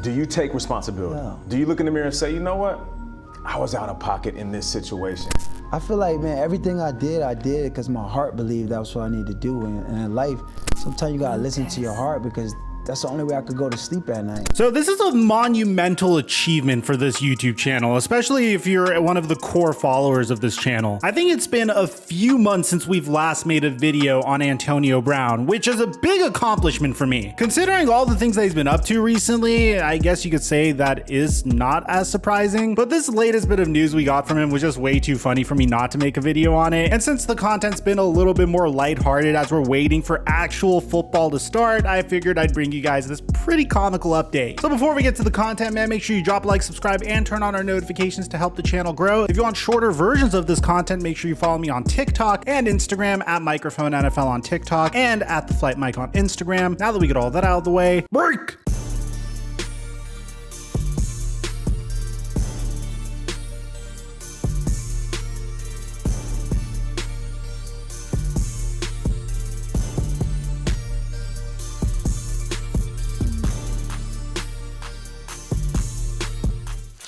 Do you take responsibility? No. Do you look in the mirror and say, you know what? I was out of pocket in this situation. I feel like, man, everything I did because my heart believed that was what I needed to do. And in life, sometimes you gotta listen to your heart because that's the only way I could go to sleep at night. So this is a monumental achievement for this YouTube channel, especially if you're one of the core followers of this channel. I think it's been a few months since we've last made a video on Antonio Brown, which is a big accomplishment for me. Considering all the things that he's been up to recently, I guess you could say that is not as surprising, but this latest bit of news we got from him was just way too funny for me not to make a video on it. And since the content's been a little bit more lighthearted as we're waiting for actual football to start, I figured I'd bring you guys this pretty comical update. So before we get to the content, man, make sure you drop a like, subscribe, and turn on our notifications to help the channel grow. If you want shorter versions of this content, make sure you follow me on TikTok and Instagram at Mikerophone NFL on TikTok and at The Flight Mike on Instagram. Now that we get all that out of the way, break!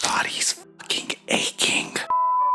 Body's fucking aching.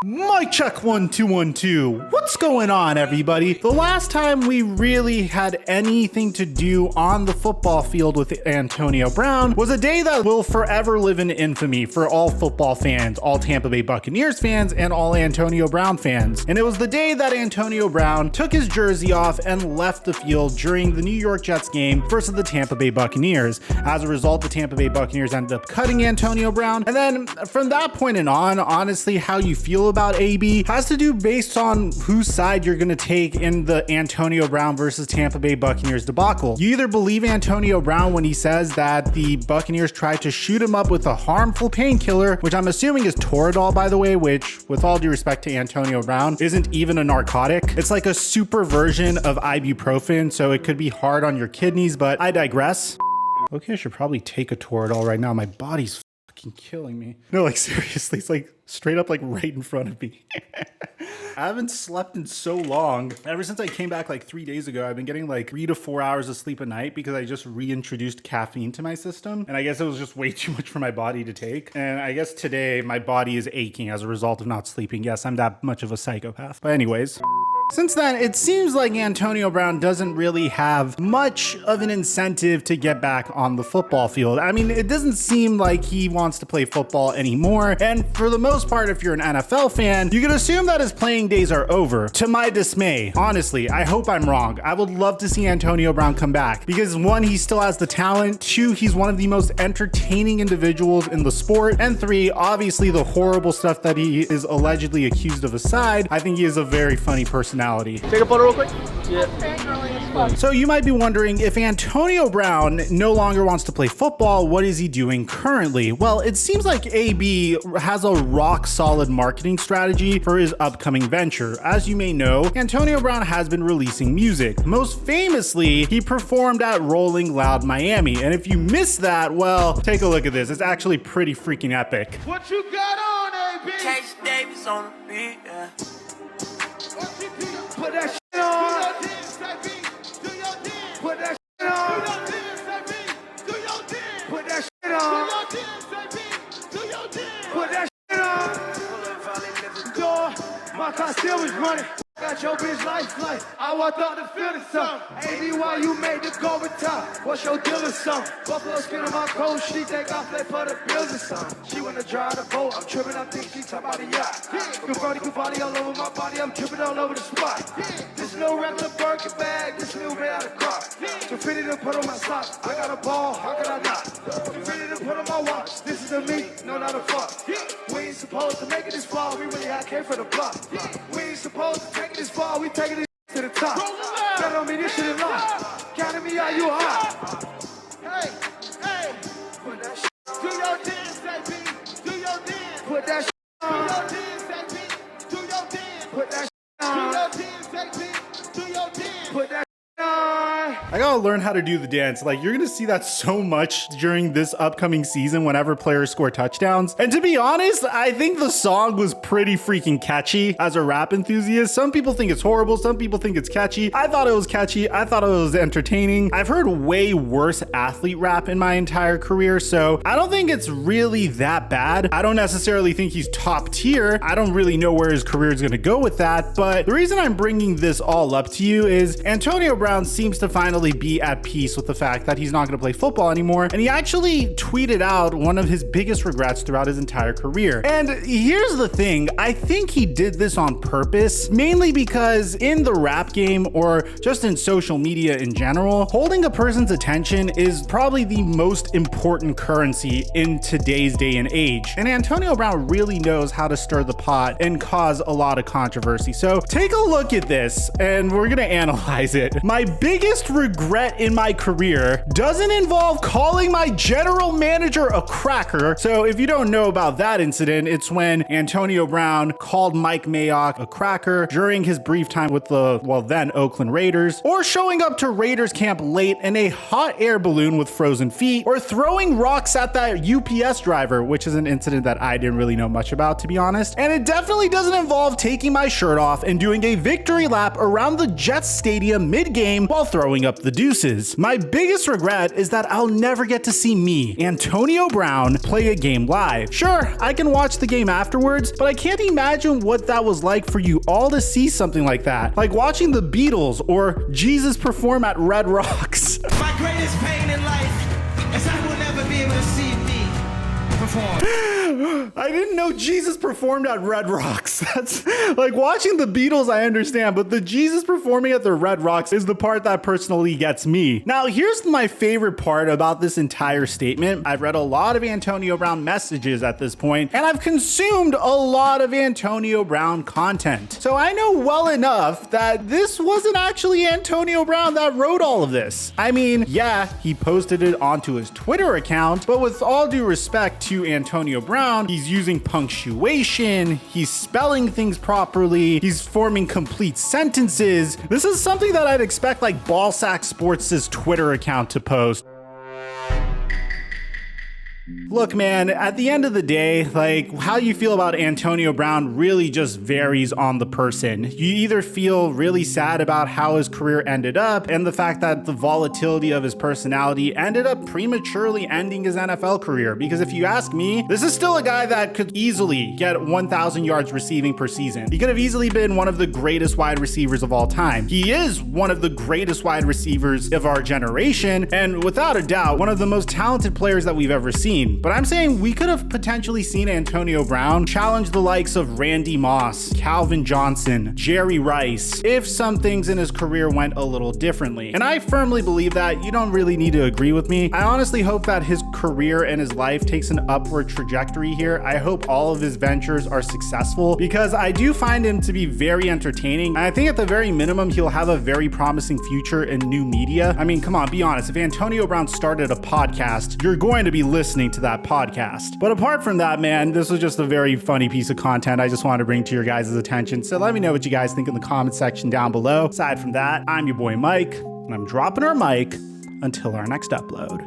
Mic check 1 2 1 2. What's going on, everybody? The last time we really had anything to do on the football field with Antonio Brown was a day that will forever live in infamy for all football fans, all Tampa Bay Buccaneers fans, and all Antonio Brown fans. And it was the day that Antonio Brown took his jersey off and left the field during the New York Jets game versus the Tampa Bay Buccaneers. As a result, the Tampa Bay Buccaneers ended up cutting Antonio Brown. And then from that point on, honestly, how you feel about AB has to do based on whose side you're going to take in the Antonio Brown versus Tampa Bay Buccaneers debacle. You either believe Antonio Brown when he says that the Buccaneers tried to shoot him up with a harmful painkiller, which I'm assuming is Toradol, by the way, which, with all due respect to Antonio Brown, isn't even a narcotic. It's like a super version of ibuprofen, so it could be hard on your kidneys, but I digress. Okay, I should probably take a Toradol right now. My body's fucking killing me. No, like seriously, it's like straight up like right in front of me. I haven't slept in so long. Ever since I came back like 3 days ago, I've been getting like 3 to 4 hours of sleep a night because I just reintroduced caffeine to my system. And I guess it was just way too much for my body to take. And I guess today my body is aching as a result of not sleeping. Yes, I'm that much of a psychopath. But anyways. Since then, it seems like Antonio Brown doesn't really have much of an incentive to get back on the football field. I mean, it doesn't seem like he wants to play football anymore. And for the most part, if you're an NFL fan, you can assume that his playing days are over. To my dismay, honestly, I hope I'm wrong. I would love to see Antonio Brown come back because 1, he still has the talent. 2, he's one of the most entertaining individuals in the sport. And 3, obviously the horrible stuff that he is allegedly accused of aside, I think he is a very funny person. Take a photo real quick. Yeah. So you might be wondering, if Antonio Brown no longer wants to play football, what is he doing currently? Well, it seems like AB has a rock solid marketing strategy for his upcoming venture. As you may know, Antonio Brown has been releasing music. Most famously, he performed at Rolling Loud Miami. And if you missed that, well, take a look at this. It's actually pretty freaking epic. What you got on, AB? Case Davis on the beat, yeah. Put that shit on. Do your dance, Put that shit on. Do your dance, Put that shit on. Do your dance, Put that shit on. Door, my car still was running. Got your bitch lifeline. I walked out to feel the sun. AB, why you made the go with top? What's your deal or something? Buffalo skin on my cold sheet. They got play for the bills or something. She wanna drive the boat. I'm tripping. I think she talk about a yacht. Kubardi all over my body. I'm tripping all over the spot. This no regular Birkin bag. This new way out of car. Too fitty to put on my socks. I got a ball. How can I not? Too fitty to put on my watch. This is a me. No, not a fuck. We ain't supposed to make it this far. We really had came for the block. We ain't supposed to take it this far, we taking it to the top. That don't mean this shit is lost. Counting me out, you hot. Hey, hey. Put that shit on. Do your dance, baby. Do your dance. Put that shit on. Do your dance, baby. Do your dance. Put that shit on. Do your dance, baby. Do your dance. Put that shit on. I gotta learn how to do the dance. Like, you're gonna see that so much during this upcoming season whenever players score touchdowns. And to be honest, I think the song was pretty freaking catchy. As a rap enthusiast, some people think it's horrible, some people think it's catchy. I thought it was catchy, I thought it was entertaining. I've heard way worse athlete rap in my entire career, so I don't think it's really that bad. I don't necessarily think he's top tier. I don't really know where his career is gonna go with that, but the reason I'm bringing this all up to you is Antonio Brown seems to finally be at peace with the fact that he's not gonna play football anymore, and he actually tweeted out one of his biggest regrets throughout his entire career. And here's the thing, I think he did this on purpose, mainly because in the rap game or just in social media in general, holding a person's attention is probably the most important currency in today's day and age. And Antonio Brown really knows how to stir the pot and cause a lot of controversy. So take a look at this and we're gonna analyze it. My biggest regret in my career doesn't involve calling my general manager a cracker. So if you don't know about that incident, it's when Antonio Brown called Mike Mayock a cracker during his brief time with the, well, then Oakland Raiders, or showing up to Raiders camp late in a hot air balloon with frozen feet, or throwing rocks at that UPS driver, which is an incident that I didn't really know much about, to be honest. And it definitely doesn't involve taking my shirt off and doing a victory lap around the Jets stadium mid-game while throwing up the deuces. My biggest regret is that I'll never get to see me, Antonio Brown, play a game live. Sure, I can watch the game afterwards, but I can't imagine what that was like for you all to see something like that. Like watching the Beatles or Jesus perform at Red Rocks. My greatest pain in life is I will never be able to see me perform. I didn't know Jesus performed at Red Rocks. That's like watching the Beatles, I understand, but the Jesus performing at the Red Rocks is the part that personally gets me. Now, here's my favorite part about this entire statement. I've read a lot of Antonio Brown messages at this point, and I've consumed a lot of Antonio Brown content. So I know well enough that this wasn't actually Antonio Brown that wrote all of this. I mean, yeah, he posted it onto his Twitter account, but with all due respect to Antonio Brown, he's using punctuation, he's spelling things properly, he's forming complete sentences. This is something that I'd expect like Ballsack Sports' Twitter account to post. Look, man, at the end of the day, like, how you feel about Antonio Brown really just varies on the person. You either feel really sad about how his career ended up and the fact that the volatility of his personality ended up prematurely ending his NFL career. Because if you ask me, this is still a guy that could easily get 1,000 yards receiving per season. He could have easily been one of the greatest wide receivers of all time. He is one of the greatest wide receivers of our generation, and without a doubt, one of the most talented players that we've ever seen. But I'm saying we could have potentially seen Antonio Brown challenge the likes of Randy Moss, Calvin Johnson, Jerry Rice, if some things in his career went a little differently. And I firmly believe that. You don't really need to agree with me. I honestly hope that his career and his life takes an upward trajectory here. I hope all of his ventures are successful because I do find him to be very entertaining. And I think at the very minimum, he'll have a very promising future in new media. I mean, come on, be honest. If Antonio Brown started a podcast, you're going to be listening to that podcast. But apart from that, man, this was just a very funny piece of content I just wanted to bring to your guys' attention. So let me know what you guys think in the comment section down below. Aside from that, I'm your boy Mike, and I'm dropping our mic until our next upload.